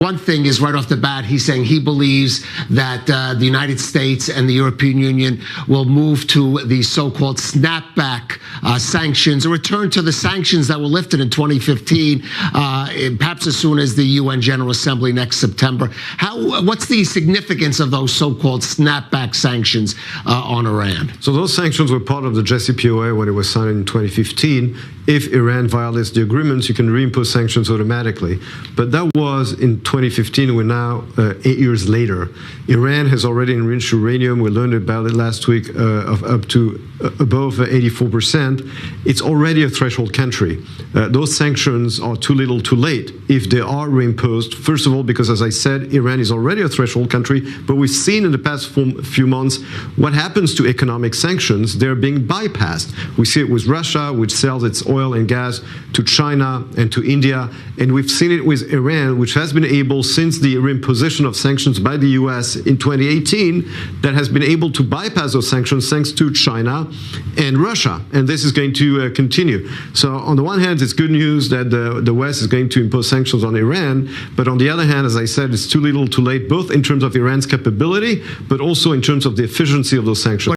One thing is right off the bat, he's saying he believes that the United States and the European Union will move to the so-called snapback sanctions, a return to the sanctions that were lifted in 2015, perhaps as soon as the UN General Assembly next September. What's the significance of those so-called snapback sanctions on Iran? So those sanctions were part of the JCPOA when it was signed in 2015. If Iran violates the agreements, you can reimpose sanctions automatically. But that was in 2015. We're now 8 years later. Iran has already enriched uranium. We learned about it last week of up to above 84%. It's already a threshold country. Those sanctions are too little too late if they are reimposed. First of all, because as I said, Iran is already a threshold country, but we've seen in the past few months what happens to economic sanctions. They're being bypassed. We see it with Russia, which sells its oil and gas to China and to India, and we've seen it with Iran, which has been able, since the reimposition of sanctions by the US in 2018, that has been able to bypass those sanctions thanks to China and Russia, and this is going to continue. So on the one hand, it's good news that the West is going to impose sanctions on Iran, but on the other hand, as I said, it's too little too late, both in terms of Iran's capability, but also in terms of the efficiency of those sanctions.